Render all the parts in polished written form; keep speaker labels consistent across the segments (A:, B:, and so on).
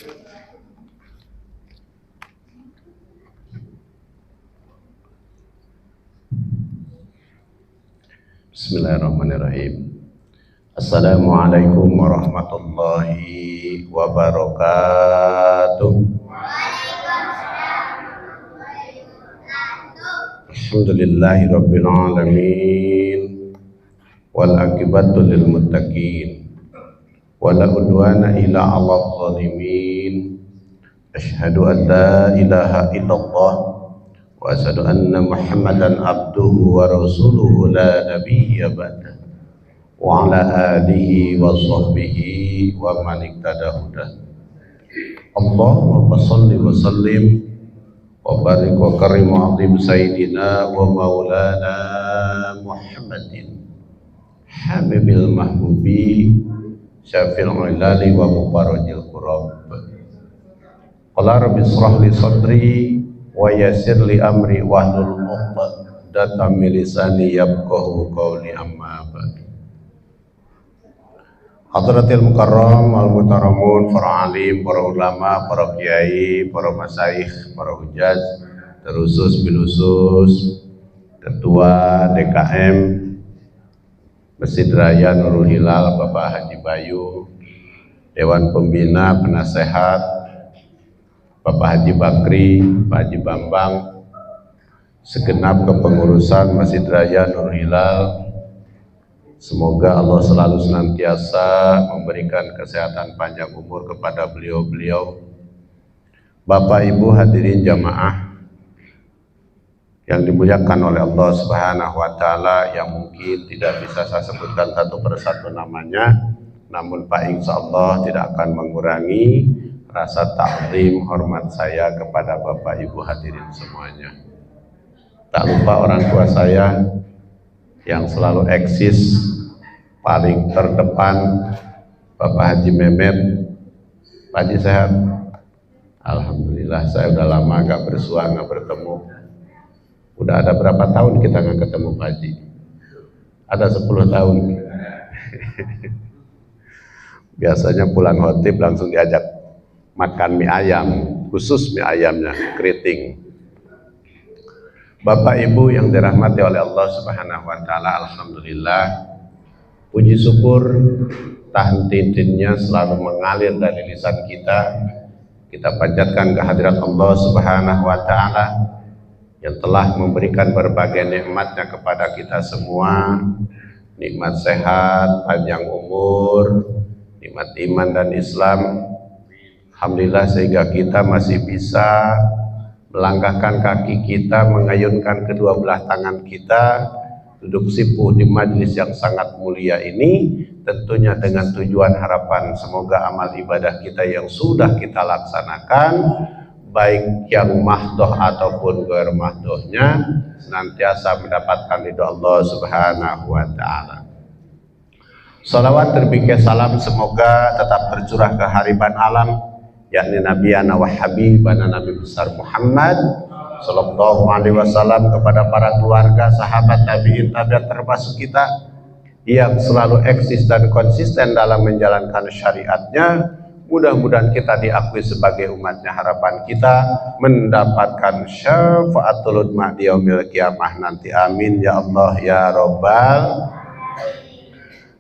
A: Bismillahirrahmanirrahim. Assalamualaikum warahmatullahi wabarakatuh. Alhamdulillahi rabbil alamin. Wal aqibatu lil muttaqin. Wala udwana illa 'alal zalimin. Asyhadu an la ilaha illallah wa asyhadu anna Muhammadan abduhu wa rasuluhu la nabiyya ba'da. Wa ala alihi wa sahbihi wa man iktada hudah. Allahumma shalli wa sallim wa barik wa karim wa azim sayyidina wa maulana Muhammadin habibil mahbubi syafil ilali wa mubarajil qurab. Qala rabbi israh li sadri wa yassir li amri wahlul 'uqdatam min lisani yafqahu qawli, amma ba'du. Hadratil mukarram al mutaramun, para alim, para ulama, para kiai, para masyayikh, para hujjaj, terusus bilusus, ketua DKM Masjid Raya Nurul Hilal Bapak Haji Bayu, Dewan Pembina Penasehat Bapak Haji Bakri, Pak Haji Bambang, segenap kepengurusan Masjid Raya Nurul Hilal. Semoga Allah selalu senantiasa memberikan kesehatan panjang umur kepada beliau-beliau. Bapak Ibu hadirin jamaah yang dimuliakan oleh Allah Subhanahu wa taala, yang mungkin tidak bisa saya sebutkan satu persatu namanya, namun Pak insyaallah tidak akan mengurangi rasa taklim hormat saya kepada Bapak Ibu hadirin semuanya. Tak lupa orang tua saya yang selalu eksis paling terdepan, Bapak Haji Mehmet. Pak Haji sehat? Alhamdulillah, saya udah lama gak bersua, gak bertemu. Udah ada berapa tahun kita gak ketemu Pak Haji? Ada 10 tahun. Biasanya pulang khotib langsung diajak makan mie ayam, khusus mie ayamnya, keriting. Bapak Ibu yang dirahmati oleh Allah Subhanahu wa taala, alhamdulillah, puji syukur tahan tintinnya selalu mengalir dari lisan kita. Kita panjatkan kehadirat Allah Subhanahu wa taala yang telah memberikan berbagai nikmatnya kepada kita semua, nikmat sehat, panjang umur, nikmat iman dan Islam. Alhamdulillah sehingga kita masih bisa melangkahkan kaki kita, mengayunkan kedua belah tangan kita, duduk sipuh di majlis yang sangat mulia ini, tentunya dengan tujuan harapan semoga amal ibadah kita yang sudah kita laksanakan, baik yang mahdoh ataupun ghair mahdohnya, senantiasa mendapatkan ridho Allah Subhanahu wa ta'ala. Salawat terpikir salam semoga tetap tercurah ke hariban alam, yakni Nabi wa Habibana Nabi besar Muhammad sallallahu alaihi wasallam, kepada para keluarga, sahabat, tabi'in, tabi'at, termasuk kita yang selalu eksis dan konsisten dalam menjalankan syariatnya. Mudah-mudahan kita diakui sebagai umatnya, harapan kita mendapatkan syafaatul udma di yaumil qiyamah nanti. Amin ya Allah ya Rabbal.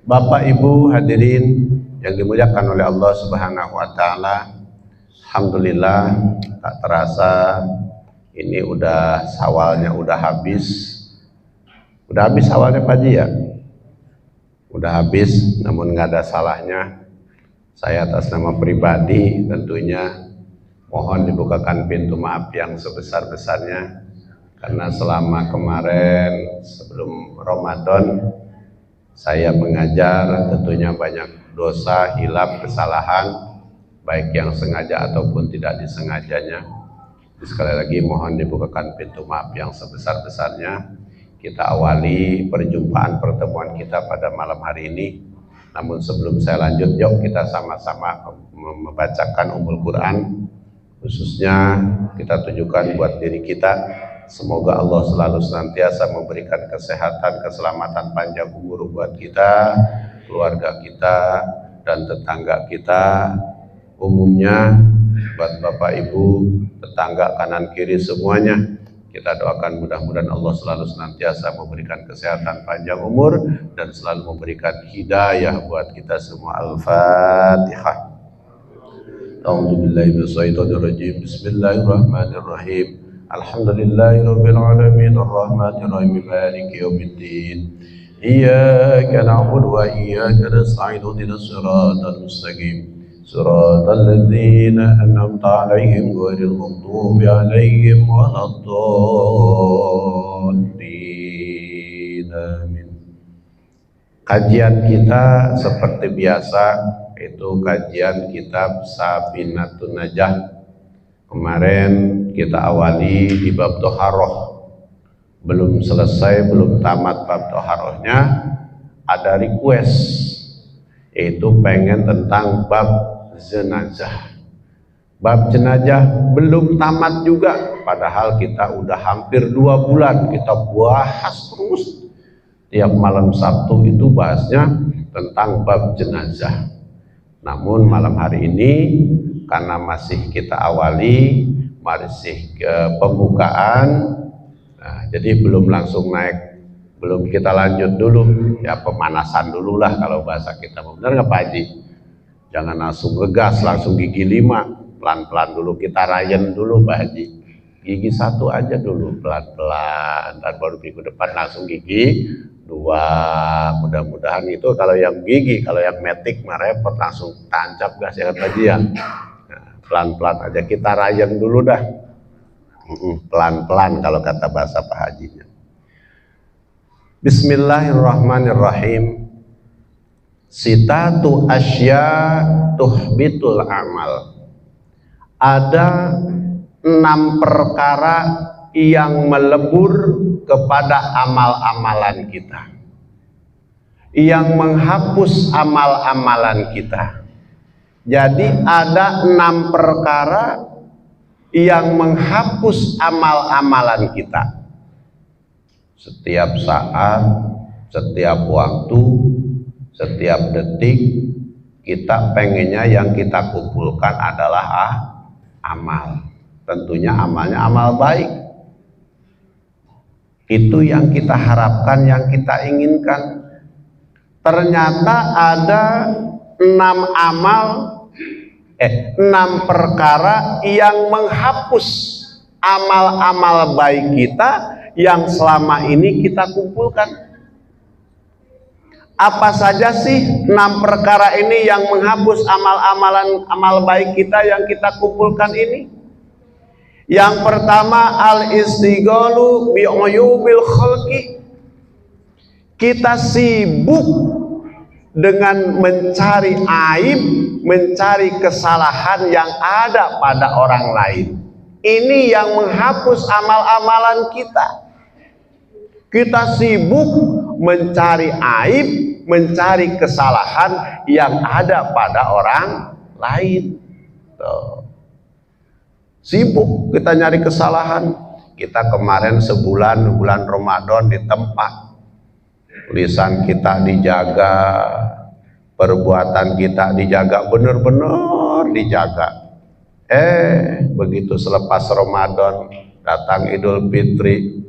A: Bapak Ibu hadirin yang dimuliakan oleh Allah Subhanahu wa taala, alhamdulillah tak terasa ini udah Syawalnya udah habis. Udah habis Syawalnya Pak Haji ya? Udah habis, namun nggak ada salahnya saya atas nama pribadi tentunya mohon dibukakan pintu maaf yang sebesar-besarnya, karena selama kemarin sebelum Ramadan saya mengajar, tentunya banyak dosa, hilaf, kesalahan, baik yang sengaja ataupun tidak disengajanya. Sekali lagi mohon dibukakan pintu maaf yang sebesar-besarnya. Kita awali perjumpaan pertemuan kita pada malam hari ini. Namun sebelum saya lanjut, yuk kita sama-sama membacakan Ummul Quran. Khususnya kita tujukan buat diri kita, semoga Allah selalu senantiasa memberikan kesehatan, keselamatan, panjang umur buat kita, keluarga kita, dan tetangga kita umumnya, buat Bapak Ibu, tetangga kanan kiri semuanya. Kita doakan mudah-mudahan Allah selalu senantiasa memberikan kesehatan, panjang umur, dan selalu memberikan hidayah buat kita semua. Al-Fatihah. A'udzubillahi minasyaitonirrajim. Bismillahirrahmanirrahim. Alhamdulillahirabbil alamin arrahmanir rahim maliki yaumiddin. Iyyaka na'budu wa iyyaka nasta'in ihdinas siratal mustaqim. Siratal ladzina an'amta 'alaihim ghairil maghdubi 'alaihim waladdallin. Amin. Kajian kita seperti biasa itu kajian kitab Safinatun Najah. Kemarin kita awali di bab Toharoh, belum selesai, belum tamat bab Toharohnya, ada request, yaitu pengen tentang bab jenazah. Bab jenazah belum tamat juga, padahal kita udah hampir 2 bulan kita bahas terus. Tiap malam Sabtu itu bahasnya tentang bab jenazah. Namun malam hari ini karena masih kita awali, masih ke pembukaan, nah, jadi belum langsung naik, belum kita lanjut dulu, ya pemanasan dulu lah kalau bahasa kita. Benar nggak Pak Haji? Jangan langsung ngegas, langsung gigi 5, pelan-pelan dulu, kita rayen dulu Pak Haji. Gigi 1 aja dulu, pelan-pelan, dan baru minggu depan langsung gigi 2. Mudah-mudahan itu kalau yang gigi, kalau yang metik mah repot, langsung tancap gas ya Pak Haji ya. Pelan-pelan aja, kita rayen dulu dah, pelan-pelan kalau kata bahasa Pak Hajinya. Bismillahirrahmanirrahim. Sitatu asya tuhbitul amal. Ada 6 perkara yang melebur kepada amal-amalan kita, yang menghapus amal-amalan kita. Jadi ada 6 perkara yang menghapus amal-amalan kita. Setiap saat, setiap waktu, setiap detik, kita pengennya yang kita kumpulkan adalah amal. Tentunya amalnya amal baik. Itu yang kita harapkan, yang kita inginkan. Ternyata ada 6 perkara yang menghapus amal-amal baik kita yang selama ini kita kumpulkan. Apa saja sih 6 perkara ini yang menghapus amal baik kita yang kita kumpulkan ini? Yang pertama, al-istighalu bi'uyubil khalqi. Kita sibuk dengan mencari aib, mencari kesalahan yang ada pada orang lain. Ini yang menghapus amal-amalan kita. Kita sibuk mencari aib, mencari kesalahan yang ada pada orang lain. Tuh. Sibuk kita nyari kesalahan. Kita kemarin sebulan, bulan Ramadan di tempat, lisan kita dijaga, perbuatan kita dijaga, benar-benar dijaga. Begitu selepas Ramadan datang Idul Fitri,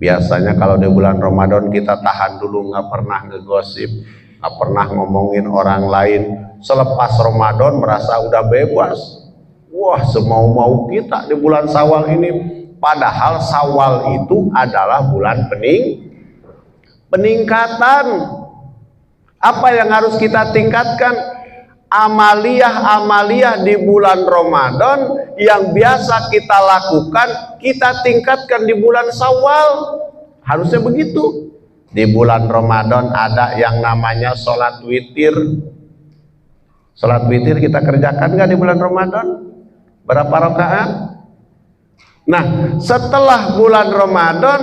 A: biasanya kalau di bulan Ramadan kita tahan dulu, nggak pernah ngegosip, nggak pernah ngomongin orang lain. Selepas Ramadan merasa udah bebas. Wah, semau-mau kita di bulan Syawal ini. Padahal Syawal itu adalah bulan peningkatan. Apa yang harus kita tingkatkan? Amaliyah di bulan Ramadan yang biasa kita lakukan, kita tingkatkan di bulan Syawal. Harusnya begitu. Di bulan Ramadan ada yang namanya sholat witir. Sholat witir kita kerjakan nggak di bulan Ramadan? Berapa rakaat? Nah, setelah bulan Ramadan,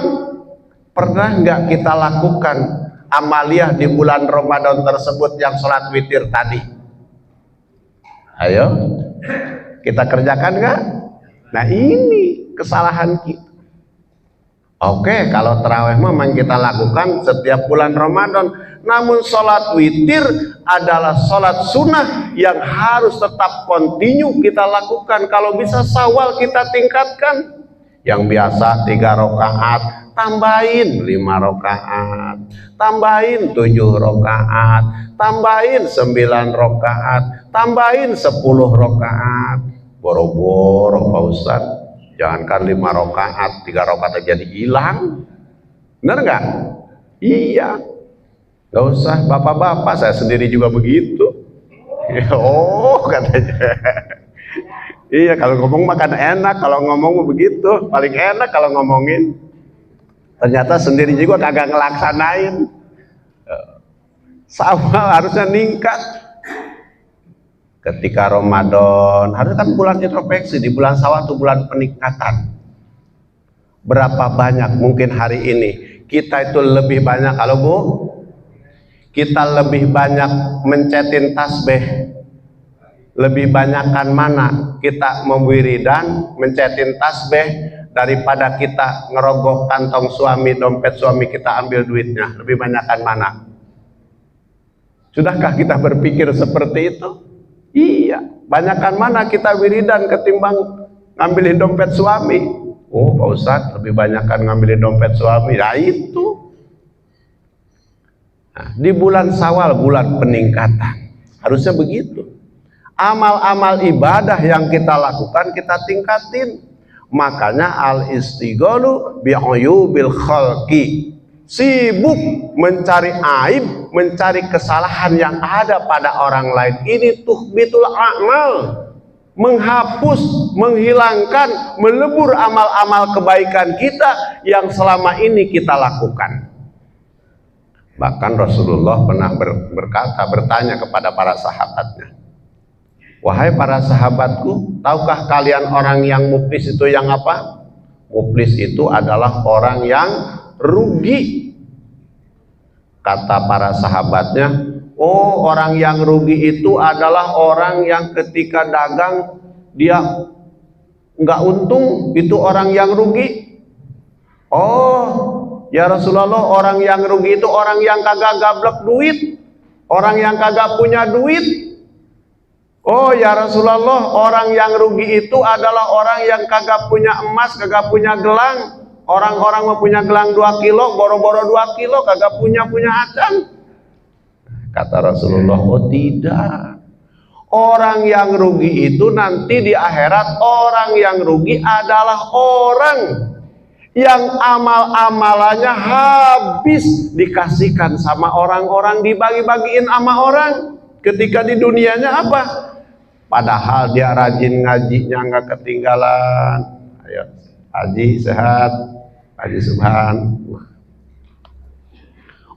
A: pernah nggak kita lakukan amaliyah di bulan Ramadan tersebut yang sholat witir tadi? Ayo, kita kerjakan nggak? Nah, ini kesalahan kita. Oke, kalau terawih memang kita lakukan setiap bulan Ramadan, Namun sholat witir adalah sholat sunnah yang harus tetap kontinu kita lakukan. Kalau bisa sawal kita tingkatkan. Yang biasa 3 rakaat, tambahin 5 rakaat, tambahin 7 rakaat, tambahin 9 rakaat, tambahin 10 rakaat. Boro-boro Pak Ustadz, jangankan 5 rakaat, 3 rakaat aja jadi hilang. Benar nggak? Iya. Gak usah, bapak-bapak, saya sendiri juga begitu. Oh, katanya. Iya, kalau ngomong makan enak, kalau ngomong begitu, paling enak kalau ngomongin. Ternyata sendiri juga kagak ngelaksanain. Sama harusnya ningkat. Ketika Ramadan, harusnya kan bulan introspeksi, di bulan Syawal itu bulan peningkatan. Berapa banyak mungkin hari ini kita itu lebih banyak, kalau Bu, kita lebih banyak mencetin tasbih, lebih banyakkan mana kita memwiridan, mencetin tasbih daripada kita ngerogoh kantong suami, dompet suami kita ambil duitnya. Lebih banyakkan mana? Sudahkah kita berpikir seperti itu? Iya, banyakkan mana kita wiridan ketimbang ngambilin dompet suami? Oh Pak Ustadz, lebih banyakkan ngambilin dompet suami. Ya itu. Nah, di bulan Syawal, bulan peningkatan, harusnya begitu. Amal-amal ibadah yang kita lakukan kita tingkatin. Makanya al-istighalu bi'uyubil khalqi, sibuk mencari aib, mencari kesalahan yang ada pada orang lain. Ini tuhbitul a'mal, menghapus, menghilangkan, melebur amal-amal kebaikan kita yang selama ini kita lakukan. Bahkan Rasulullah pernah bertanya kepada para sahabatnya, wahai para sahabatku, tahukah kalian orang yang muflis itu yang apa? Muflis itu adalah orang yang rugi. Kata para sahabatnya, oh orang yang rugi itu adalah orang yang ketika dagang dia nggak untung, itu orang yang rugi. Oh ya Rasulullah, orang yang rugi itu orang yang kagak gablek duit, orang yang kagak punya duit. Oh ya Rasulullah, orang yang rugi itu adalah orang yang kagak punya emas, kagak punya gelang. Orang-orang mau punya gelang 2 kilo, boro-boro 2 kilo, kagak punya acan. Kata Rasulullah, oh tidak. Orang yang rugi itu nanti di akhirat, orang yang rugi adalah orang yang amal-amalannya habis dikasihkan sama orang-orang, dibagi-bagiin sama orang. Ketika di dunianya apa? Padahal dia rajin ngajinya nggak ketinggalan. Ayo, Haji sehat, Haji Subhan.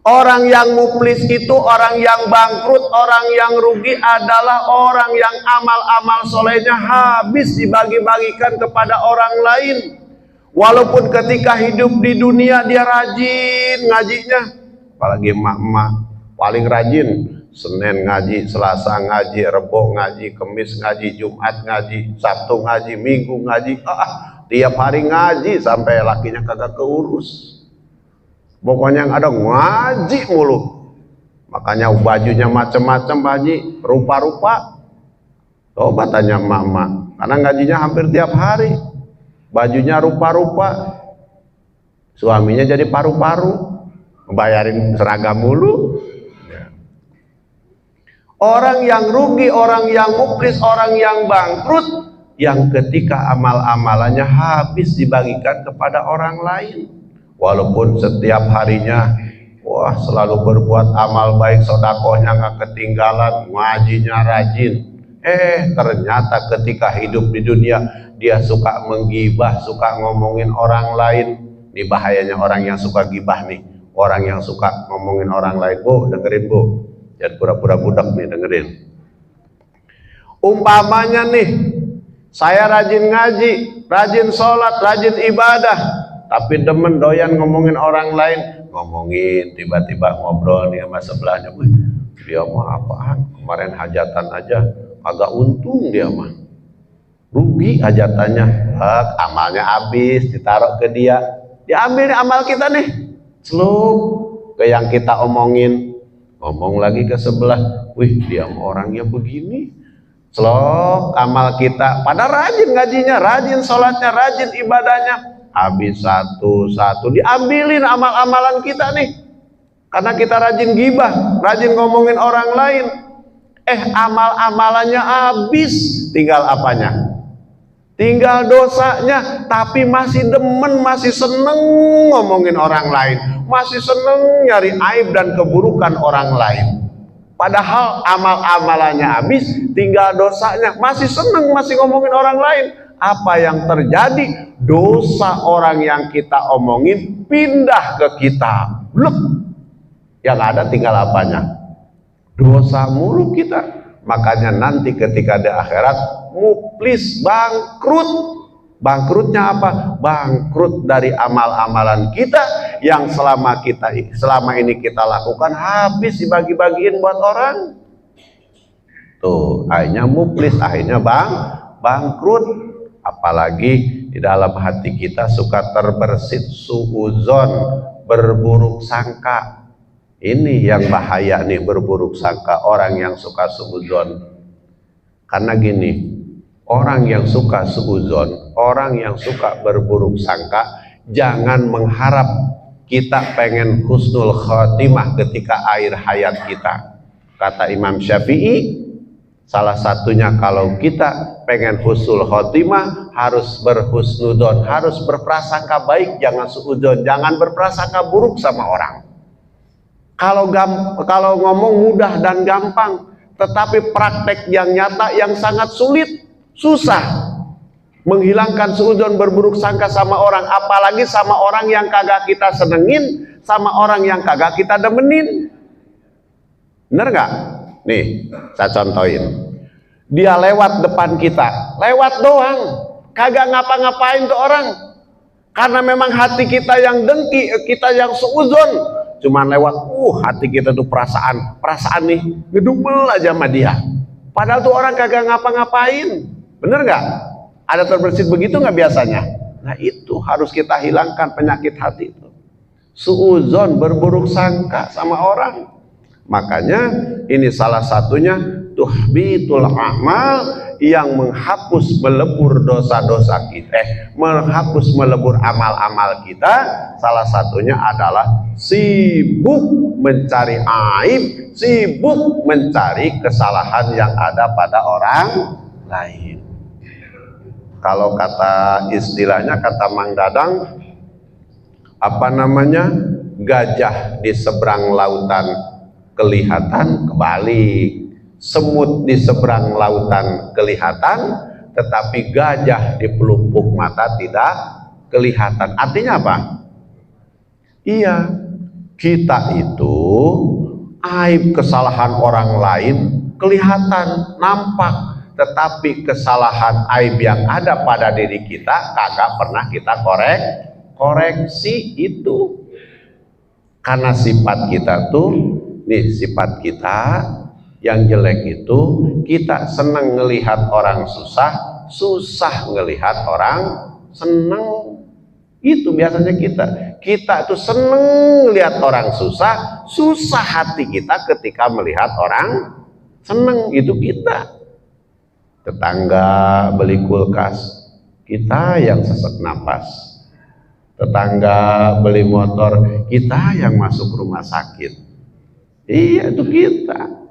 A: Orang yang muflis itu orang yang bangkrut, orang yang rugi adalah orang yang amal-amal solehnya habis dibagi-bagikan kepada orang lain. Walaupun ketika hidup di dunia dia rajin ngajinya, apalagi emak-emak paling rajin. Senin ngaji, Selasa ngaji, Rebo ngaji, Kemis ngaji, Jumat ngaji, Sabtu ngaji, Minggu ngaji. Tiap hari ngaji sampai lakinya kagak keurus. Pokoknya yang ada ngaji mulu. Makanya bajunya macam-macam, Haji, rupa-rupa. Coba tanya emak-emak, karena ngajinya hampir tiap hari. Bajunya rupa-rupa. Suaminya jadi paru-paru, bayarin seragam mulu. Orang yang rugi, orang yang muflis, orang yang bangkrut, yang ketika amal-amalannya habis dibagikan kepada orang lain. Walaupun setiap harinya, wah selalu berbuat amal baik, sodakohnya nggak ketinggalan, ngajinya rajin. Ternyata ketika hidup di dunia, dia suka menggibah, suka ngomongin orang lain. Ini bahayanya orang yang suka gibah nih, orang yang suka ngomongin orang lain. Bu, dengerin Bu. Jangan pura-pura budak nih, dengerin. Umpamanya nih, saya rajin ngaji, rajin sholat, rajin ibadah, tapi demen doyan ngomongin orang lain. Ngomongin, tiba-tiba ngobrol nih sama sebelahnya. Wih, dia mah apaan? Kemarin hajatan aja, agak untung dia mah. Rugi hajatannya, amalnya habis, ditaruh ke dia. Diambil amal kita nih, seluk ke yang kita omongin. ngomong lagi ke sebelah, wih dia orangnya begini, celok amal kita, pada rajin ngajinya, rajin sholatnya, rajin ibadahnya, habis satu-satu diambilin amal-amalan kita nih, karena kita rajin gibah, rajin ngomongin orang lain, amal-amalannya habis, tinggal apanya? Tinggal dosanya, tapi masih demen, masih seneng ngomongin orang lain, masih seneng nyari aib dan keburukan orang lain. Padahal amal-amalannya habis, tinggal dosanya, masih seneng, masih ngomongin orang lain. Apa yang terjadi? Dosa orang yang kita omongin pindah ke kita. Blek. Yang ada tinggal apanya? Dosa mulu kita. Makanya nanti ketika di akhirat muflis, bangkrut. Bangkrutnya apa? Bangkrut dari amal-amalan kita yang selama ini kita lakukan habis dibagi-bagiin buat orang. Tuh, akhirnya muflis, akhirnya bangkrut. Apalagi di dalam hati kita suka terbersit suudzon, berburuk sangka. Ini yang bahaya nih, berburuk sangka, orang yang suka suudzon. Karena gini, orang yang suka suudzon, orang yang suka berburuk sangka, jangan mengharap kita pengen husnul khotimah ketika akhir hayat kita. Kata Imam Syafi'i, salah satunya kalau kita pengen husnul khotimah harus berhusnudon, harus berprasangka baik, jangan suudzon, jangan berprasangka buruk sama orang. Kalau ngomong mudah dan gampang, tetapi praktek yang nyata yang sangat sulit, susah menghilangkan suudzon, berburuk sangka sama orang, apalagi sama orang yang kagak kita senengin, sama orang yang kagak kita demenin. Bener gak? Nih, saya contohin. Dia lewat depan kita, lewat doang, kagak ngapa-ngapain tuh orang, karena memang hati kita yang dengki, kita yang suudzon, cuman lewat, hati kita tuh perasaan nih ngedumel aja sama dia, padahal tuh orang kagak ngapa-ngapain. Bener gak? Ada terbersit begitu gak biasanya? Nah itu harus kita hilangkan penyakit hati itu, suudzon, berburuk sangka sama orang. Makanya ini salah satunya tuhbitul amal, yang menghapus melebur dosa-dosa kita, menghapus melebur amal-amal kita. Salah satunya adalah sibuk mencari aib, sibuk mencari kesalahan yang ada pada orang lain. Kalau kata istilahnya, kata Mang Dadang, apa namanya, gajah di seberang lautan kelihatan, kebalik. Semut di seberang lautan kelihatan, tetapi gajah di pelupuk mata tidak kelihatan. Artinya apa? Iya, kita itu aib kesalahan orang lain kelihatan, nampak, tetapi kesalahan aib yang ada pada diri kita kagak pernah kita koreksi itu. Karena sifat kita tuh, nih sifat kita yang jelek itu, kita senang ngelihat orang susah, susah ngelihat orang senang. Itu biasanya kita tuh seneng lihat orang susah, susah hati kita ketika melihat orang seneng. Itu kita. Tetangga beli kulkas, kita yang sesak napas. Tetangga beli motor, kita yang masuk rumah sakit. Iya, itu kita.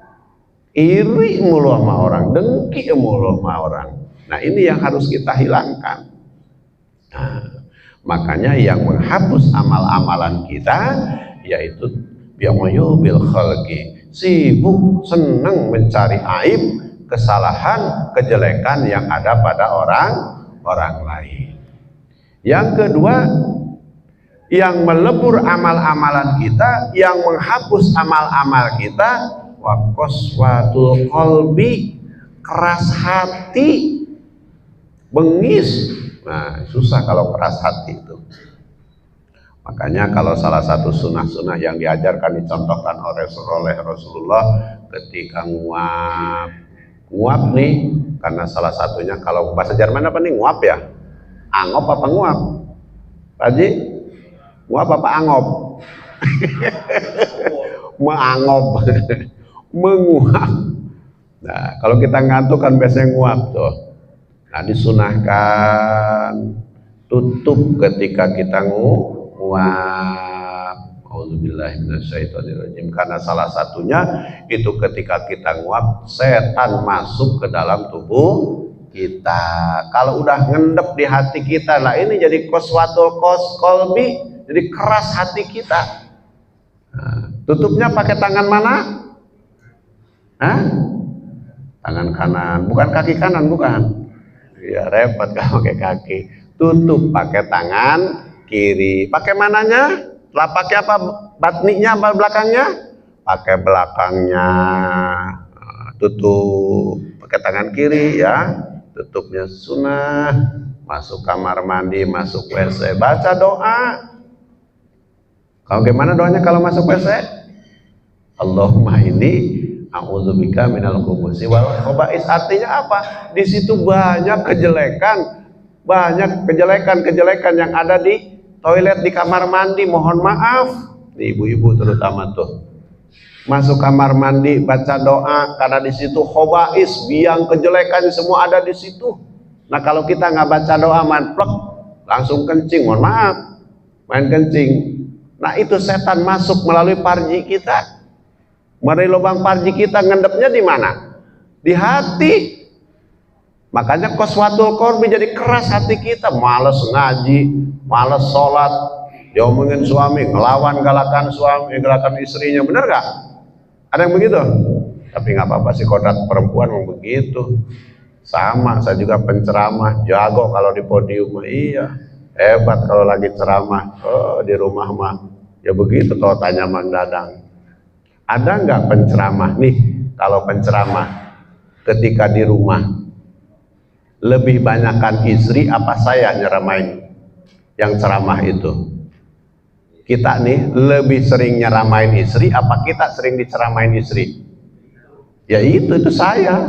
A: Iri mulu sama orang, dengki mulu sama orang. Nah ini yang harus kita hilangkan. Nah, makanya yang menghapus amal-amalan kita yaitu bi'uyubil khalqi, sibuk senang mencari aib, kesalahan, kejelekan yang ada pada orang lain. Yang kedua, yang melebur amal-amalan kita, yang menghapus amal-amal kita, wa qaswatul qalbi, keras hati, bengis. Nah susah kalau keras hati itu. Makanya kalau salah satu sunnah-sunnah yang diajarkan, dicontohkan oleh Rasulullah ketika nguap nih, karena salah satunya kalau bahasa Jerman apa nih, nguap ya, angop apa nguap? Pak Haji, nguap apa angop? Mengangob, menguap. Nah, kalau kita ngantuk kan biasanya nguap tuh. Nah, disunahkan tutup ketika kita nguap. Auzubillahi minasyaitonirrajim. Karena salah satunya itu ketika kita nguap, setan masuk ke dalam tubuh kita. Kalau udah ngendep di hati kita, lah ini jadi qaswatul qalbi, jadi keras hati kita. Nah, tutupnya pakai tangan mana? Hah? Tangan kanan, bukan kaki kanan, bukan. Ya repot kalau pakai kaki. Tutup pakai tangan kiri. Pakai mananya? Lah pakai apa? Batninya apa belakangnya? Pakai belakangnya. Tutup pakai tangan kiri ya. Tutupnya sunnah. Masuk kamar mandi, masuk WC, baca doa. Kalau gimana doanya kalau masuk WC? Allahumma ini a'udzubika minal khubuthi wal khaba'is. Artinya apa? Di situ banyak kejelekan yang ada di toilet, di kamar mandi. Mohon maaf, ibu-ibu terutama tuh. Masuk kamar mandi baca doa karena di situ khaba'is, biang kejelekan semua ada di situ. Nah, kalau kita nggak baca doa manplek, langsung kencing, mohon maaf, main kencing. Nah, itu setan masuk melalui parji kita. Melalui lubang parji kita, ngendepnya di mana? Di hati. Makanya qaswatul qalbi, jadi keras hati kita, malas ngaji, malas sholat, diomongin suami, ngelawan galakan suami, galakan istrinya, bener gak? Ada yang begitu? Tapi nggak apa-apa sih, kodrat perempuan mau begitu. Sama, saya juga penceramah, jago kalau di podium, iya, hebat kalau lagi ceramah. Oh, di rumah mah ya begitu. Kalau tanya Mang Dadang, ada nggak penceramah nih? Kalau penceramah ketika di rumah lebih banyakkan istri apa saya nyeramain yang ceramah itu? Kita nih lebih sering nyeramain istri apa kita sering diceramain istri? Ya itu saya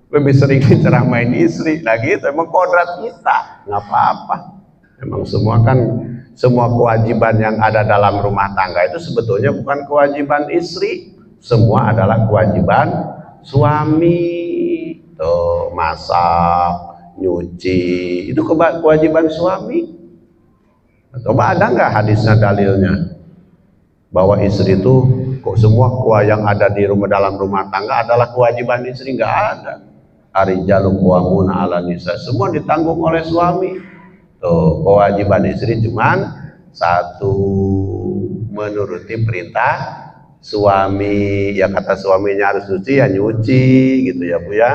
A: lebih sering diceramain istri. Nah gitu, emang kodrat kita, nggak apa-apa. Emang semua kewajiban yang ada dalam rumah tangga itu sebetulnya bukan kewajiban istri, semua adalah kewajiban suami. Tuh, masak, nyuci, itu kewajiban suami. Coba ada nggak hadisnya, dalilnya bahwa istri itu kok semua yang ada di dalam rumah tangga adalah kewajiban istri? Nggak ada. Arijalu qawwamuna 'alan nisa, semua ditanggung oleh suami. Tuh, kewajiban istri cuman satu, menuruti perintah suami. Ya kata suaminya harus nyuci, ya nyuci gitu ya Bu ya.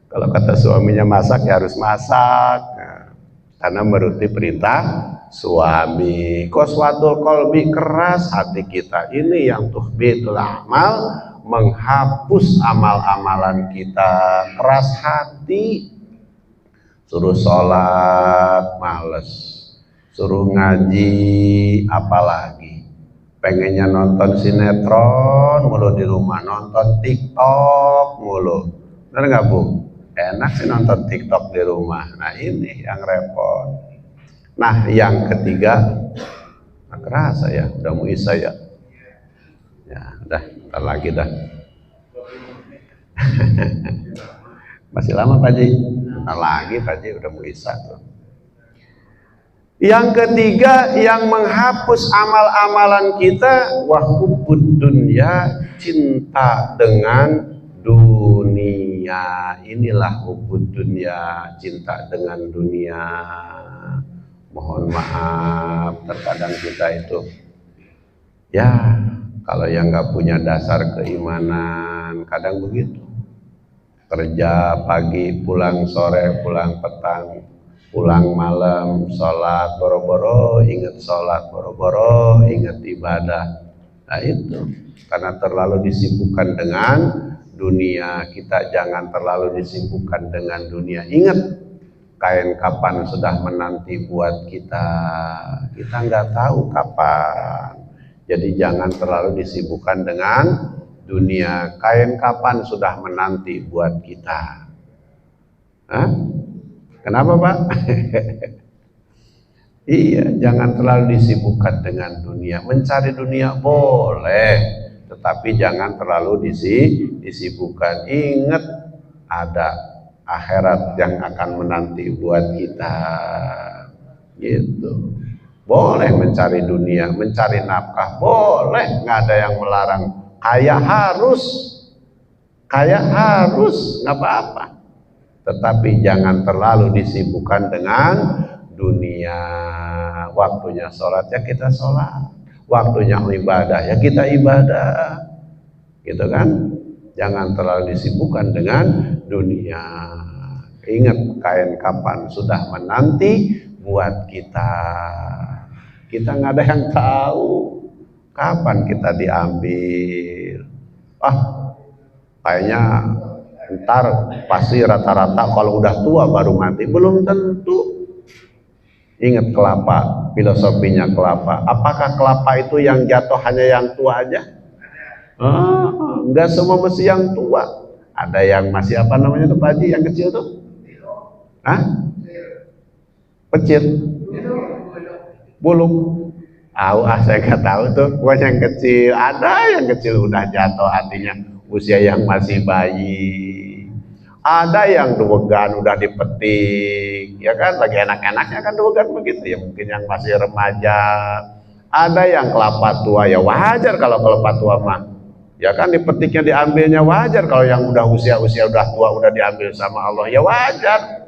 A: Kalau kata suaminya masak, ya harus masak. Karena menuruti perintah suami. Qaswatul qalbi, keras hati kita. Ini yang tuhbitul amal, menghapus amal-amalan kita. Keras hati. Suruh sholat males, suruh ngaji apalagi, pengennya nonton sinetron mulu di rumah, nonton TikTok mulu. Bener nggak Bu? Enak sih nonton TikTok di rumah. Nah ini yang repot. Nah yang ketiga, nah kerasa ya, udah mau isya ya. Ya udah, ntar lagi dah. Masih lama Pak Ji? Ntar lagi Pak Ji, udah mau isya tuh. Yang ketiga yang menghapus amal-amalan kita, wahubbud dunya, cinta dengan dunia. Inilah hubbud dunya, cinta dengan dunia. Mohon maaf, terkadang kita itu ya kalau yang nggak punya dasar keimanan, kadang begitu. Kerja pagi, pulang sore, pulang petang, pulang malam, sholat boro-boro, ingat sholat boro-boro, ingat ibadah. Nah itu karena terlalu disibukkan dengan dunia. Kita jangan terlalu disibukkan dengan dunia. Ingat, kain kapan sudah menanti buat kita, kita nggak tahu kapan. Jadi jangan terlalu disibukkan dengan dunia. Kain kapan sudah menanti buat kita. Hah? Kenapa Pak? Iya, jangan terlalu disibukkan dengan dunia. Mencari dunia boleh, tetapi jangan terlalu disibukkan. Ingat ada akhirat yang akan menanti buat kita. Gitu. Boleh mencari dunia, mencari nafkah, boleh, nggak ada yang melarang. Kaya harus, nggak apa-apa. Tetapi jangan terlalu disibukkan dengan dunia. Waktunya sholat ya kita sholat, waktunya ibadah ya kita ibadah, gitu kan. Jangan terlalu disibukkan dengan dunia. Ingat kain kapan sudah menanti buat kita. Kita nggak ada yang tahu kapan kita diambil. Kayaknya ntar pasti rata-rata kalau udah tua baru mati. Belum tentu. Ingat kelapa, filosofinya kelapa. Apakah kelapa itu yang jatuh hanya yang tua aja? Enggak semua mesti yang tua. Ada yang masih apa namanya tuh Pak Haji, yang kecil tuh? Kecil? Buluk. Saya nggak tahu tuh. Pokoknya yang kecil. Ada yang kecil udah jatuh, artinya usia yang masih bayi. Ada yang duwegan udah dipetik, ya kan, lagi enak-enaknya kan duwegan begitu ya, mungkin yang masih remaja. Ada yang kelapa tua, ya wajar kalau kelapa tua mah, ya kan dipetiknya diambilnya wajar. Kalau yang udah usia udah tua udah diambil sama Allah, ya wajar.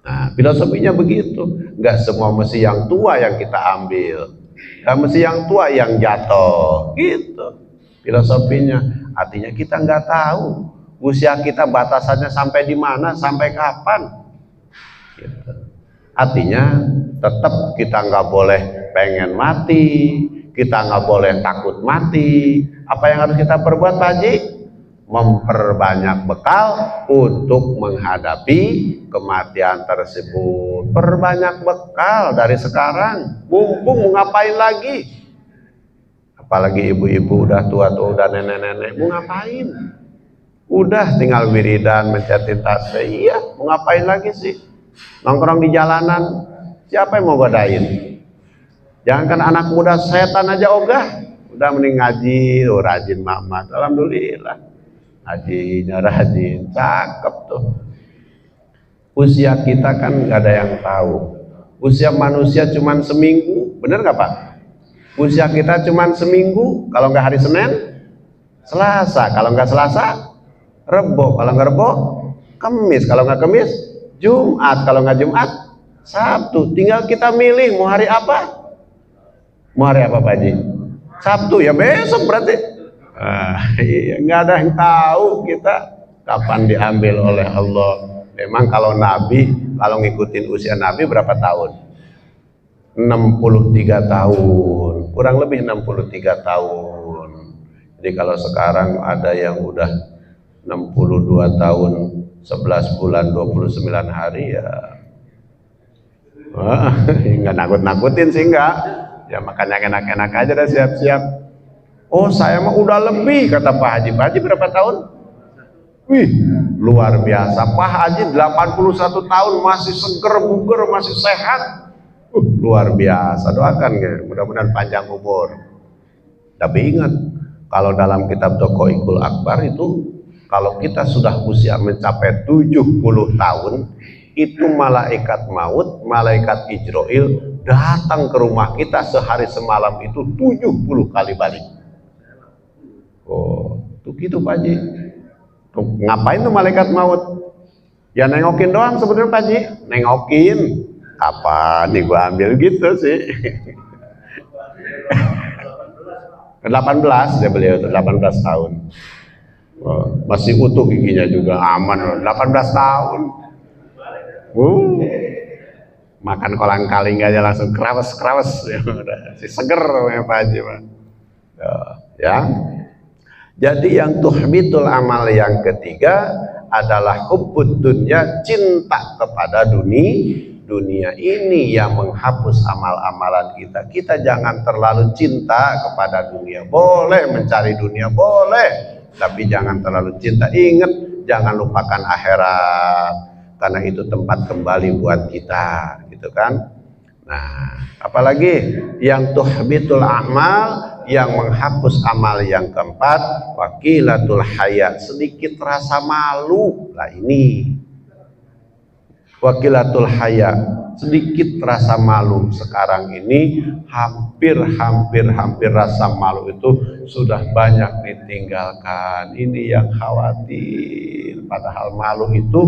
A: Nah, filosofinya begitu. Nggak semua mesti yang tua yang kita ambil, nggak mesti yang tua yang jatuh, gitu filosofinya. Artinya kita nggak tahu usia kita batasannya sampai di mana, sampai kapan. Gitu. Artinya tetap kita nggak boleh pengen mati, kita nggak boleh takut mati. Apa yang harus kita perbuat Pak Haji? Memperbanyak bekal untuk menghadapi kematian tersebut. Perbanyak bekal dari sekarang. Mumpung mau ngapain lagi? Apalagi ibu-ibu udah tua-tua, udah nenek-nenek, mau ngapain? Udah tinggal wiridan, mencetin tasbih. Iya, mau ngapain lagi sih? Nongkrong di jalanan, siapa yang mau godain? Jangankan anak muda, setan aja ogah. Udah mending ngaji, rajin Mamat. Alhamdulillah, ngajinya rajin, cakep tuh. Usia kita kan gak ada yang tahu. Usia manusia cuman seminggu, bener gak Pak? Usia kita cuman seminggu. Kalau nggak hari Senin, Selasa. Kalau nggak Selasa, Rebo. Kalau nggak Rebo, Kamis. Kalau nggak Kamis, Jumat. Kalau nggak Jumat, Sabtu. Tinggal kita milih mau hari apa. Mau hari apa Pak Haji? Sabtu ya besok berarti. Iya, nggak ada yang tahu kita kapan diambil oleh Allah. Memang kalau Nabi, kalau ngikutin usia Nabi berapa tahun? 63 tahun. Kurang lebih 63 tahun. Jadi kalau sekarang ada yang udah 62 tahun 11 bulan 29 hari ya nggak nakut-nakutin sih, enggak ya, makanya enak-enak aja dah, siap-siap. Oh saya mah udah lebih, kata Pak Haji. Pak Haji berapa tahun? Wih luar biasa, Pak Haji 81 tahun masih seger, buger, masih sehat. Luar biasa, doakan ya, mudah-mudahan panjang umur. Tapi ingat, kalau dalam kitab Tokoikul Akbar itu, kalau kita sudah usia mencapai 70 tahun, itu malaikat maut, malaikat Ijroil datang ke rumah kita sehari semalam itu 70 kali balik. Oh, tuh gitu Pak Haji. Tuh, ngapain tuh malaikat maut? Ya nengokin doang sebenarnya Pak Haji, nengokin. Apa nih gua ambil gitu sih. 18 ya beliau itu, 18 tahun. Oh, masih utuh giginya juga, aman. 18 tahun. Makan kolang kaling aja langsung krawes ya, udah si seger ya Pak Haji Pak. Ya. Jadi yang tuhbitul amal yang ketiga adalah hubbud dunya, cinta kepada dunia ini yang menghapus amal-amalan kita. Kita jangan terlalu cinta kepada dunia. Boleh mencari dunia, boleh, tapi jangan terlalu cinta. Ingat, jangan lupakan akhirat, karena itu tempat kembali buat kita, gitu kan. Nah, apalagi yang tuhbitul a'mal, yang menghapus amal. Yang keempat, wakilatul haya, sedikit rasa malu. Lah ini wakilatul haya, sedikit rasa malu. Sekarang ini hampir rasa malu itu sudah banyak ditinggalkan. Ini yang khawatir. Padahal malu itu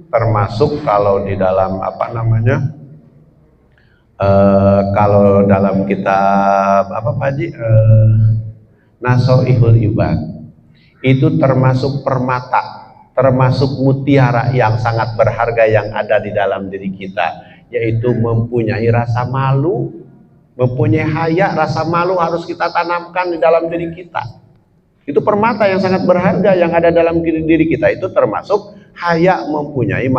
A: termasuk kalau di dalam kalau dalam kitab apa Pak Haji, Nasoihul Ibad, itu termasuk permata, termasuk mutiara yang sangat berharga yang ada di dalam diri kita, yaitu mempunyai rasa malu, mempunyai haya. Rasa malu harus kita tanamkan di dalam diri kita. Itu permata yang sangat berharga yang ada dalam diri kita. Itu termasuk haya, mempunyai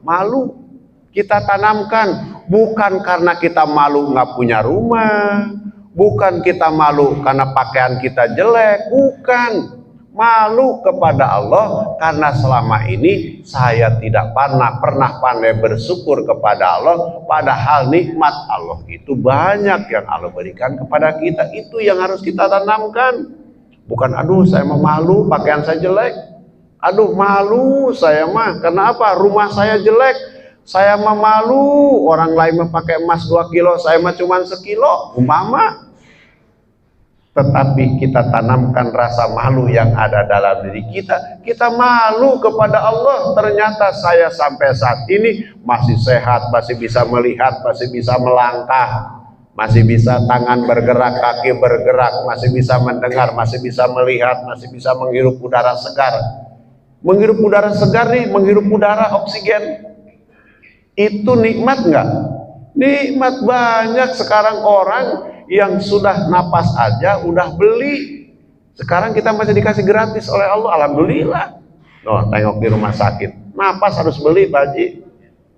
A: malu. Kita tanamkan, bukan karena kita malu nggak punya rumah, bukan kita malu karena pakaian kita jelek, bukan. Malu kepada Allah karena selama ini saya tidak pernah pandai bersyukur kepada Allah, padahal nikmat Allah itu banyak yang Allah berikan kepada kita. Itu yang harus kita tanamkan. Bukan aduh saya mau malu pakaian saya jelek, aduh malu saya mah kenapa rumah saya jelek, saya mah malu orang lain memakai emas 2 kilo, saya mah cuma sekilo umpama. Tetapi kita tanamkan rasa malu yang ada dalam diri kita. Kita malu kepada Allah. Ternyata saya sampai saat ini masih sehat, masih bisa melihat, masih bisa melangkah, masih bisa tangan bergerak, kaki bergerak, masih bisa mendengar, masih bisa melihat, masih bisa menghirup udara segar. Menghirup udara segar nih, menghirup udara oksigen. Itu nikmat nggak? Nikmat. Banyak sekarang orang yang sudah napas aja udah beli. Sekarang kita masih dikasih gratis oleh Allah, alhamdulillah. Noh, tengok di rumah sakit, napas harus beli Pak Haji,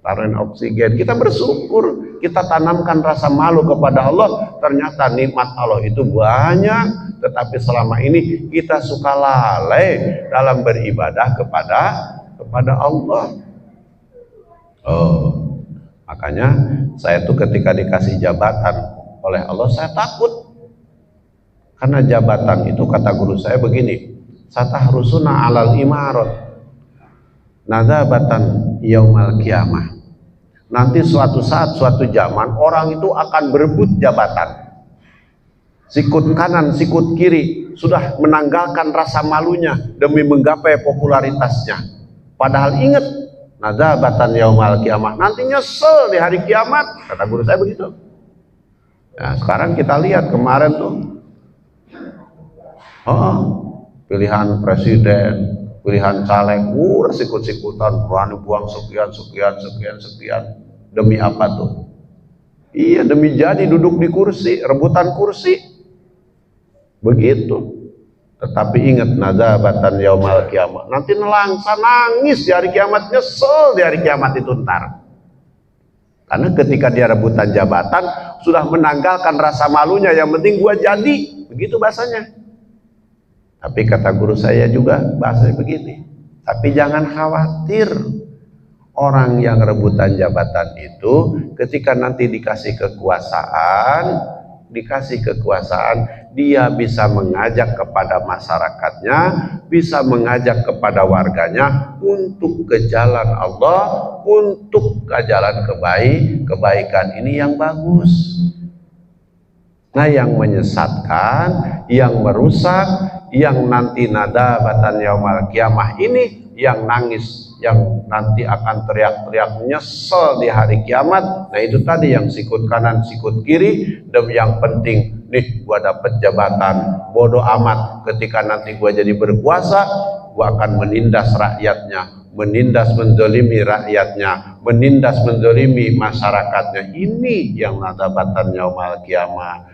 A: taruhin oksigen. Kita bersyukur, kita tanamkan rasa malu kepada Allah. Ternyata nikmat Allah itu banyak, tetapi selama ini kita suka lalai dalam beribadah kepada Allah. Oh, makanya saya tuh ketika dikasih jabatan oleh Allah saya takut, karena jabatan itu kata guru saya begini, satahrusuna alal imarat nadzabatan yaumal qiyamah. Nanti suatu saat, suatu zaman orang itu akan berebut jabatan, sikut kanan sikut kiri, sudah menanggalkan rasa malunya demi menggapai popularitasnya. Padahal ingat, nadzabatan yaumal qiyamah, nanti nyesel di hari kiamat, kata guru saya begitu. Nah, sekarang kita lihat kemarin tuh, pilihan presiden, pilihan caleg, sikut-sikutan, berani buang sekian, demi apa tuh? Iya, demi jadi duduk di kursi, rebutan kursi, begitu. Tetapi ingat, nadzabatan yaumal qiyamah, nanti nelangsa nangis di hari kiamat, nyesel di hari kiamat itu ntar. Karena ketika dia rebutan jabatan sudah menanggalkan rasa malunya, yang penting gua jadi, begitu bahasanya. Tapi kata guru saya juga bahasanya begini, tapi jangan khawatir, orang yang rebutan jabatan itu ketika nanti dikasih kekuasaan, dia bisa mengajak kepada masyarakatnya, bisa mengajak kepada warganya untuk ke jalan Allah, untuk ke jalan kebaikan ini yang bagus. Nah, yang menyesatkan, yang merusak, yang nanti nadzabatan yaumal qiyamah ini, yang nangis, yang nanti akan teriak-teriak nyesel di hari kiamat. Nah, itu tadi yang sikut kanan sikut kiri, demi yang penting nih gua dapat jabatan, bodoh amat ketika nanti gua jadi berkuasa, gua akan menindas rakyatnya, menindas menzolimi rakyatnya, menindas menzolimi masyarakatnya. Ini yang nadzabatan yaumal qiyamah.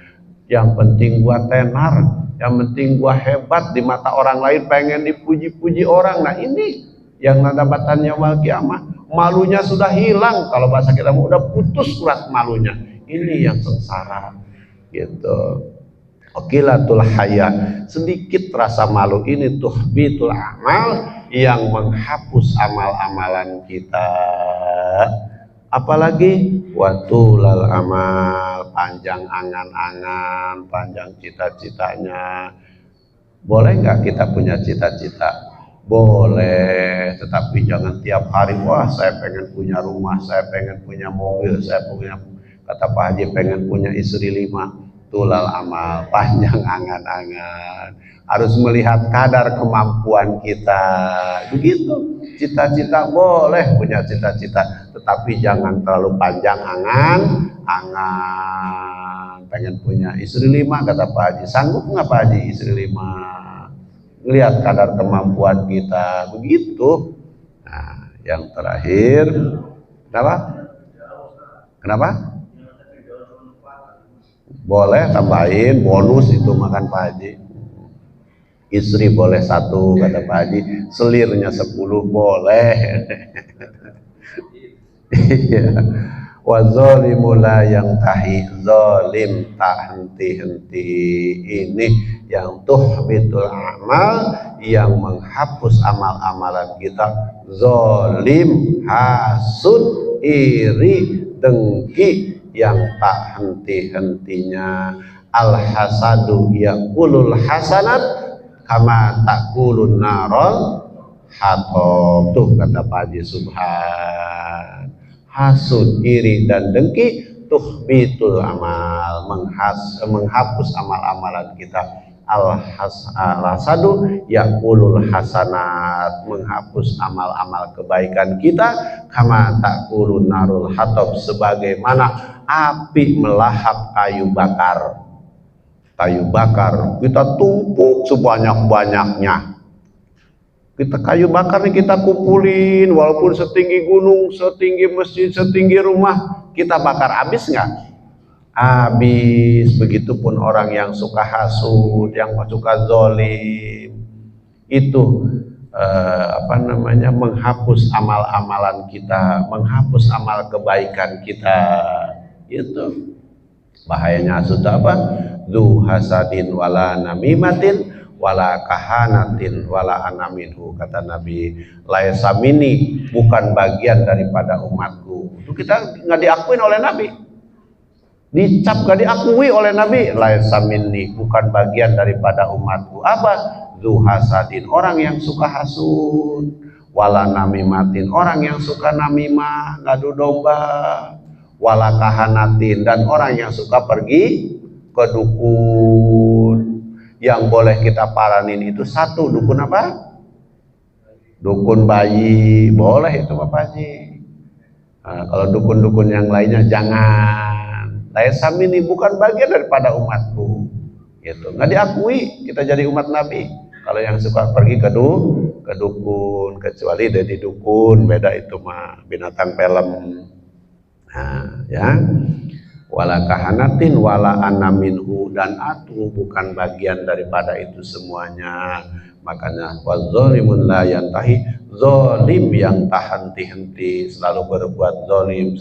A: Yang penting gua tenar, yang penting gua hebat di mata orang lain, pengen dipuji-puji orang. Nah, ini yang nadzabatan yaumal qiyamah. Malunya sudah hilang, kalau bahasa kita udah putus urat malunya. Ini yang sengsara gitu. Wakilatul haya, sedikit rasa malu ini tuhbitul amal, yang menghapus amal-amalan kita. Apalagi watulal amal, panjang angan-angan, panjang cita-citanya. Boleh nggak kita punya cita-cita? Boleh, tetapi jangan tiap hari, wah saya pengen punya rumah, saya pengen punya mobil, saya punya, kata Pak Haji, pengen punya istri 5. Tulal amal, panjang angan-angan. Harus melihat kadar kemampuan kita. Begitu, cita-cita boleh punya cita-cita, tetapi jangan terlalu panjang angan-angan. Pengen punya istri 5, kata Pak Haji, sanggup nggak Pak Haji istri 5? Lihat kadar kemampuan kita, begitu. Nah, yang terakhir, kenapa? Boleh tambahin bonus itu makan Pak Haji. Istri boleh 1, kata Pak Haji, selirnya 10 boleh. Iya. Wa zalimul la yang tahi, zalim tak henti-henti. Ini yang tuhbitul amal, yang menghapus amal-amalan kita. Zalim, hasud, iri, dengki, yang tak henti-hentinya. Al hasadu yaqulul hasanat kama taqulun narol hatom. Tuh kata Pak Haji Subhan, hasud, iri, dan dengki tuhbitul amal, menghapus amal-amalan kita. Al hasadu yaqulul hasanat, menghapus amal-amal kebaikan kita. Kama taqulun narul hatab, sebagaimana api melahap kayu bakar. Kayu bakar kita tumpuk sebanyak-banyaknya. Kita kayu bakar nih kita kumpulin, walaupun setinggi gunung, setinggi masjid, setinggi rumah, kita bakar, habis nggak? Habis. Begitupun orang yang suka hasud, yang suka zolim, itu menghapus amal-amalan kita, menghapus amal kebaikan kita. Itu bahayanya hasud apa? Zu hasadin wala namimatin wala kahanatin wala anaminhu, kata Nabi. Laisa minni, bukan bagian daripada umatku. Itu kita nggak diakuin oleh Nabi, dicap nggak diakui oleh Nabi. Laisa minni, bukan bagian daripada umatku. Apa? Zu hasadin, orang yang suka hasud, wala namimatin, orang yang suka namimah, ngadu domba, wala kahanatin, dan orang yang suka pergi ke dukun. Yang boleh kita paranin itu 1, dukun apa? Dukun bayi, boleh itu Bapak Haji. Nah, kalau dukun-dukun yang lainnya jangan. Laisa minni, bukan bagian daripada umatku. Gitu. Nggak diakui kita jadi umat Nabi kalau yang suka pergi ke dukun, kecuali dari dukun beda, itu mah binatang film. Nah, ya. Wala kahanatin wala anaminhu, dan aku bukan bagian daripada itu semuanya. Makanya wazolimun la yantahi, zolim yang tak henti-henti, selalu berbuat zolim,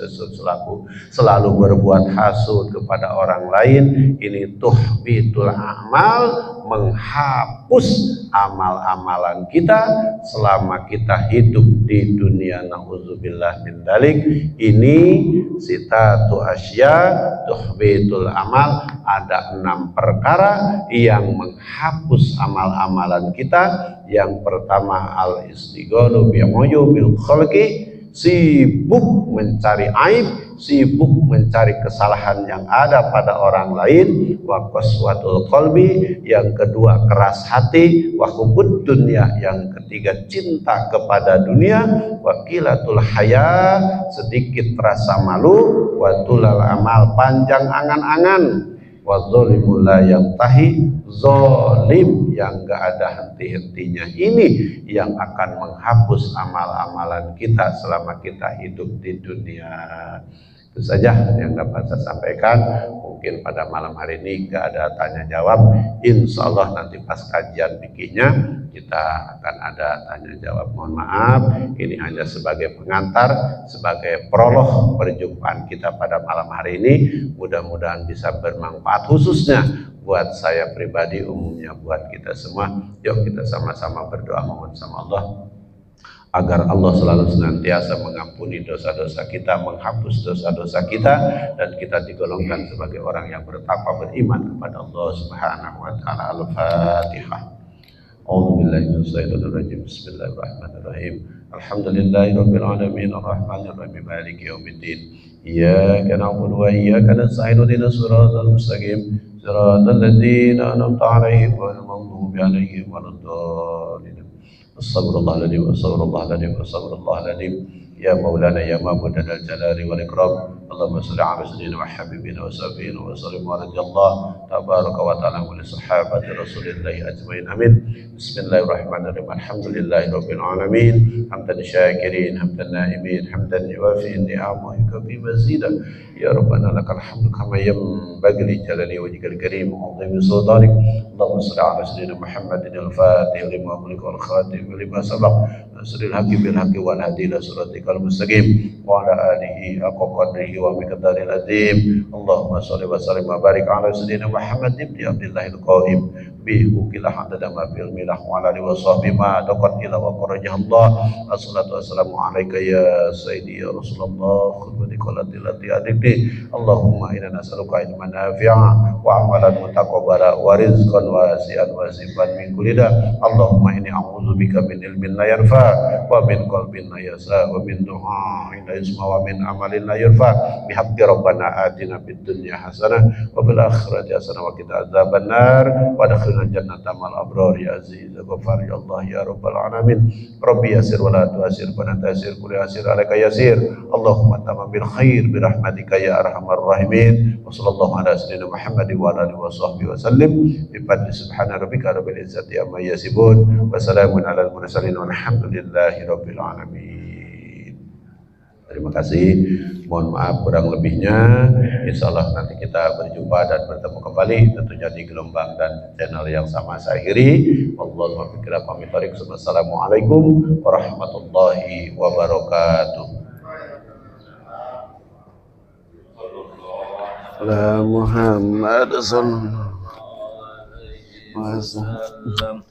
A: selalu berbuat hasud kepada orang lain. Ini tuhbitul amal, menghapus amal-amalan kita selama kita hidup di dunia. Nauzubillah min dalik. Ini sitatu asya tuhbitul amal. Ada 6 perkara yang menghapus amal-amalan kita. Yang pertama, al istighalu bi uyubil khalqi, sibuk mencari aib, sibuk mencari kesalahan yang ada pada orang lain. Wa qaswatul qalbi, yang kedua keras hati. Wa hubbud dunya, yang ketiga cinta kepada dunia. Wa qilatul haya, sedikit rasa malu. Wa tulal amal, panjang angan-angan. Wa zalimul la yantahi, zalim yang gak ada henti-hentinya. Ini yang akan menghapus amal-amalan kita selama kita hidup di dunia. Itu saja yang dapat saya sampaikan. Mungkin pada malam hari ini gak ada tanya jawab. Insya Allah nanti pas kajian bikinnya kita akan ada tanya jawab. Mohon maaf, ini hanya sebagai pengantar, sebagai prolog perjumpaan kita pada malam hari ini. Mudah-mudahan bisa bermanfaat, khususnya buat saya pribadi, umumnya buat kita semua. Yuk kita sama-sama berdoa mohon sama Allah. agar Allah selalu senantiasa mengampuni dosa-dosa kita, menghapus dosa-dosa kita, dan kita digolongkan sebagai orang yang bertakwa, beriman kepada Allah Subhanahu wa taala. Al-Fatihah. A'udzubillahi minasyaitonir rajim. Bismillahirrahmanirrahim. Alhamdulillahirabbil alamin arrahmanir rahim maliki yaumiddin. Iyyaka na'budu wa iyyaka nasta'in ihdinas siratal mustaqim. Siratal ladzina an'amta 'alaihim ghairil maghdubi 'alaihim waladdallin. Astagfirullahaladzim, astagfirullahaladzim, astagfirullahaladzim. Ya Maulana, ya Ma'bud al jalali wal ikram. Allahumma salli ala sayyidina wa habibina wa sayyidina wa sallim wa radiyallahu tabaraka wa ta'ala wa li sahabati rasulillahi ajmain. Amin. Bismillahirrahmanirrahim. Alhamdulillahi rabbil alamin. Hamdan syakirin, hamdan naimin, hamdan yuwafi ni'amahu yukafi mazidah. Ya Rabbana lakal hamdu kama yanbaghi li jalali wajhikal karim wa 'azimi sultanik. Allahumma salli ala sayyidina Muhammadin al-Fatih lima ughliqa wal khatim lima sabaq nasril haqqi bil haqqi wal hadi ila siratikal mustaqim wa ala alihi haqqa qadrihi wa miqdaril azim. Allahumma shalli wa sallim wa barik ala sayyidina Muhammad ibn Abdillahil qaim bi hukilah hadada ma fil milah wa ala alihi wa sahbihi ma daqat ila wa qaraja Allah. Assalatu wassalamu alayka ya sayyidi ya Rasulullah khudwati qalatil lati adibdi. Allahumma inna nas'aluka ilman nafi'a wa amalan mutaqabbala wa rizqan wasi'an wa sifan min kulli da. Allahumma inni a'udzubika min ilmin la yanfa wa min qalbin la yasa wa min du'ain la yusma wa min amalin la yurfa. Bihaqqi rabbana atina fid dunya hasanah wa fil akhirati hasanah wa qina adzaban nar wa adkhilna jannata mal abrar ya aziz ghafar ya Allah ya rabbal alamin. Rabbi yasir wa la tu'sir wa la tasir kulli asir alaika yasir. Allahumma tamam bil khair bi rahmatika ya arhamar rahimin. Wa sallallahu ala sayyidina Muhammad wa ala alihi wa sahbihi wa sallim. Bi fadli subhana rabbika rabbil izzati amma yasifun wa salamun alal mursalin walhamdulillahi rabbil alamin. Terima kasih. Mohon maaf kurang lebihnya. Insyaallah nanti kita berjumpa dan bertemu kembali tentunya di gelombang dan channel yang sama saya akhiri. Wallahu a'lam. Wassalamualaikum warahmatullahi wabarakatuh. Muhammad sallallahu alaihi wasallam.